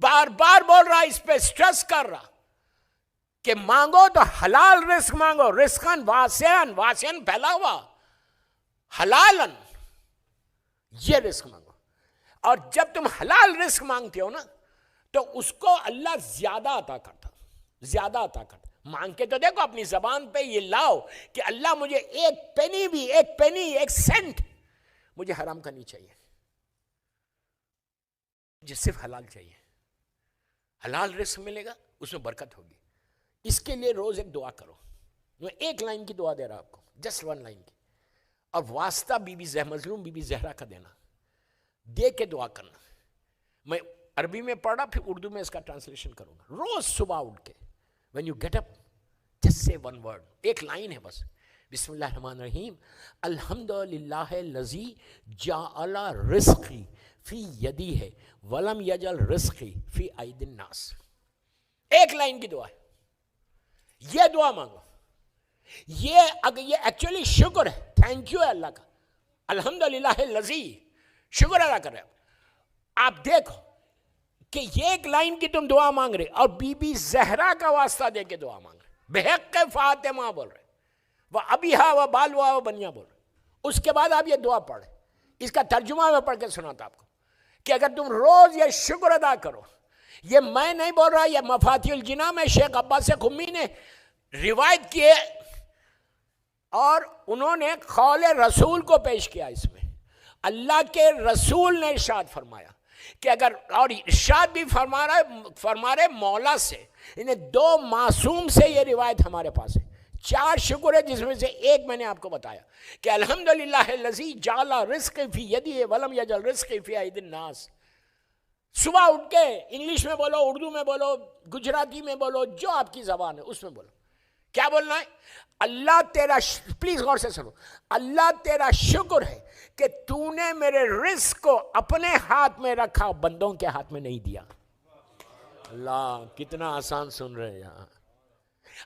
بار بار بول رہا، اس پہ سٹریس کر رہا کہ مانگو تو حلال رزق مانگو، رزقن واسعن، واسعن پھیلا ہوا، حلالن، یہ رزق مانگو. اور جب تم حلال رزق مانگتے ہو نا تو اس کو اللہ زیادہ عطا کرتا، زیادہ عطا کرتا. مانگ کے تو دیکھو، اپنی زبان پہ یہ لاؤ کہ اللہ مجھے ایک پینی بھی، ایک پینی، ایک سینٹ مجھے حرام کا نہیں چاہیے، مجھے صرف حلال چاہیے. حلال رزق ملے گا، اس میں برکت ہوگی. اس کے لیے روز ایک دعا کرو. میں ایک لائن کی دعا دے رہا آپ کو، جسٹ 1 لائن کی، اور واسطہ بی بی مظلوم بی بی زہرا کا دینا، دے کے دعا کرنا. میں عربی میں پڑھا، پھر اردو میں اس کا ٹرانسلیشن کروں گا. روز صبح اٹھ کے when you get up just say one word، ایک لائن ہے بس. بسم اللہ الرحمن الرحیم، الحمدللہ الذی جعل رزقی فی یدی ہے ولم یجعل رزقی فی ایدی الناس. ایک لائن کی دعا ہے، یہ دعا مانگو. یہ ایکچولی شکر ہے، تھینک یو ہے اللہ کا. الحمدللہ الذی، شکر ادا کر رہے ہیں. آپ دیکھو کہ یہ ایک لائن کی تم دعا مانگ رہے، اور بی بی زہرا کا واسطہ دے کے دعا مانگ رہے، بحق فاطمہ بول رہے، وہ ابیہا و بالوا و بنیا بول رہے. اس کے بعد آپ یہ دعا پڑھیں. اس کا ترجمہ میں پڑھ کے سناتا آپ کو کہ اگر تم روز یہ شکر ادا کرو، یہ میں نہیں بول رہا، یہ مفاتیح الجناح میں شیخ عباس خمی نے روایت کیے، اور انہوں نے قول رسول کو پیش کیا. اس میں اللہ کے رسول نے ارشاد فرمایا کہ اگر، اور ارشاد بھی فرما رہے مولا سے، انہیں 2 معصوم سے یہ روایت ہمارے پاس ہے. 4 شکر ہے، جس میں سے ایک میں نے آپ کو بتایا کہ الحمدللہ الذی جعل رزقی فی یدی ولم یجعل رزقی فی ایدی الناس. صبح اٹھ کے انگلش میں بولو، اردو میں بولو، گجراتی میں بولو، جو آپ کی زبان ہے اس میں بولو. کیا بولنا ہے؟ اللہ تیرا، پلیز غور سے سنو، اللہ تیرا شکر ہے کہ تو نے میرے رزق کو اپنے ہاتھ میں رکھا، بندوں کے ہاتھ میں نہیں دیا. اللہ کتنا آسان سن رہے ہیں یہاں.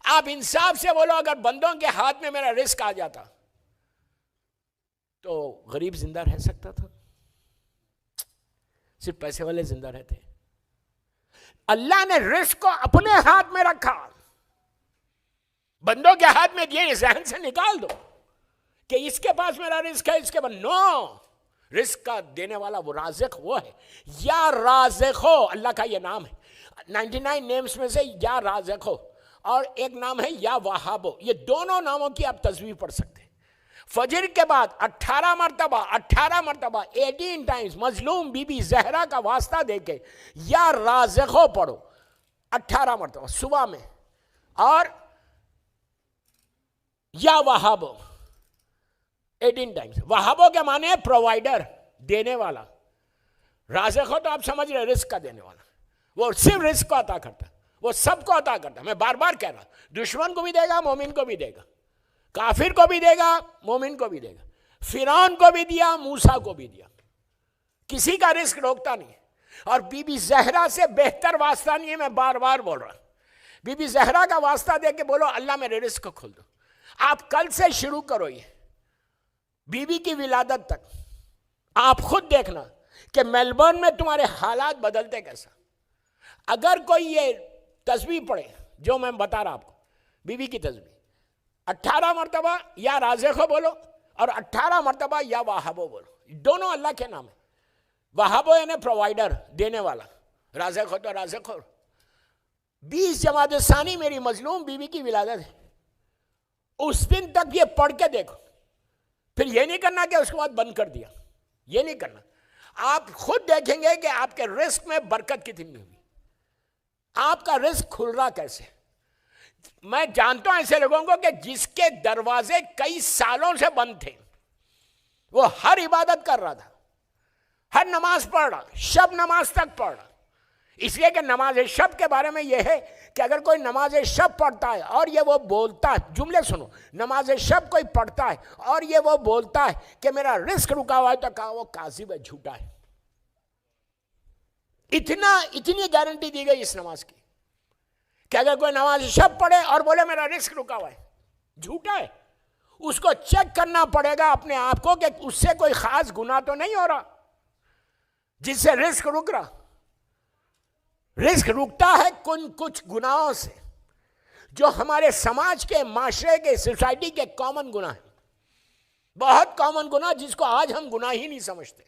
آپ انصاف سے بولو، اگر بندوں کے ہاتھ میں میرا رزق آ جاتا تو غریب زندہ رہ سکتا تھا؟ صرف پیسے والے زندہ رہتے. اللہ نے رزق کو اپنے ہاتھ میں رکھا، بندوں کے ہاتھ میں دیے. ذہن سے نکال دو کہ اس کے پاس میرا رزق ہے، اس کے پاس. نو، رزق کا دینے والا وہ رازق وہ ہے. یا رازق ہو، اللہ کا یہ نام ہے. 99 نیمز میں سے یا رازق ہو، اور ایک نام ہے یا وہاب ہو. یہ دونوں ناموں کی آپ تسبیح پڑھ سکتے ہیں. فجر کے بعد 18 مرتبہ 18 ٹائمز مظلوم بی بی زہرا کا واسطہ دے کے یا رازق ہو پڑھو 18 مرتبہ صبح میں، اور یا وہابو 18 ٹائمز. وہابو کے معنی ہے پرووائڈر، دینے والا. رازق ہو تو آپ سمجھ رہے رزق کا دینے والا. وہ صرف رزق کو عطا کرتا ہے، وہ سب کو عطا کرتا ہے. میں بار بار کہہ رہا، دشمن کو بھی دے گا، مومن کو بھی دے گا، کافر کو بھی دے گا، مومن کو بھی دے گا. فرعون کو بھی دیا، موسیٰ کو بھی دیا. کسی کا رزق روکتا نہیں. اور بی بی زہرا سے بہتر واسطہ نہیں ہے. میں بار بار بول رہا، بی بی زہرا کا واسطہ دے کے بولو اللہ میرے رزق کو کھول دو. آپ کل سے شروع کرو یہ بی بی کی ولادت تک. آپ خود دیکھنا کہ میلبورن میں تمہارے حالات بدلتے کیسا. اگر کوئی یہ تسبیح پڑھے جو میں بتا رہا آپ کو، بی بی کی تسبیح 18 مرتبہ یا رازق بولو، اور 18 مرتبہ یا وہابو بولو. دونوں اللہ کے نام ہیں. وہابو یعنی پرووائڈر، دینے والا. رازق ہو تو رازق ہو. 20 جمادی الثانی میری مظلوم بی بی کی ولادت ہے. اس دن تک یہ پڑھ کے دیکھو. پھر یہ نہیں کرنا کہ اس کے بعد بند کر دیا، یہ نہیں کرنا. آپ خود دیکھیں گے کہ آپ کے رزق میں برکت کتنی ہوگی. آپ کا رزق کھل رہا کیسے. میں جانتا ہوں ایسے لوگوں کو کہ جس کے دروازے کئی سالوں سے بند تھے، وہ ہر عبادت کر رہا تھا، ہر نماز پڑھ رہا، شب نماز تک پڑھ رہا. اس لیے کہ نماز شب کے بارے میں یہ ہے کہ اگر کوئی نماز شب پڑھتا ہے اور یہ وہ بولتا ہے، جملے سنو، نماز شب کوئی پڑھتا ہے اور یہ وہ بولتا ہے کہ میرا رزق رکا ہوا ہے، تو کہا وہ کاذب ہے، جھوٹا ہے. اتنی گارنٹی دی گئی اس نماز کی کہ اگر کوئی نماز شب پڑھے اور بولے میرا رزق رکا ہوا ہے، جھوٹا ہے. اس کو چیک کرنا پڑے گا اپنے آپ کو کہ اس سے کوئی خاص گناہ تو نہیں ہو رہا جس سے رزق رک رہا. رزق رکتا ہے کچھ گناہوں سے جو ہمارے سماج کے، معاشرے کے، سوسائٹی کے کامن گناہ ہیں، بہت کامن گناہ جس کو آج ہم گناہ ہی نہیں سمجھتے،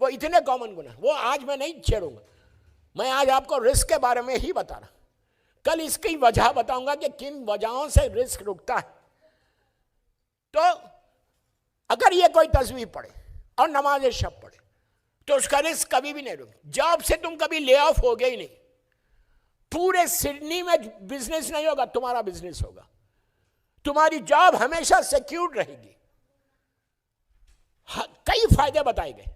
وہ اتنے کامن گناہ، وہ آج میں نہیں چھیڑوں گا. میں آج آپ کو رزق کے بارے میں ہی بتا رہا، کل اس کی وجہ بتاؤں گا کہ کن وجہوں سے رزق رکتا ہے. تو اگر یہ کوئی تسبیح پڑھے اور نماز شب پڑھے تو اس کا رزق کبھی بھی نہیں رکے. جاب سے تم کبھی لے آف ہو گئے ہی نہیں. پورے سڈنی میں بزنس نہیں ہوگا، تمہارا بزنس ہوگا. تمہاری جاب ہمیشہ سیکیورڈ رہے گی. کئی فائدے بتائے گئے.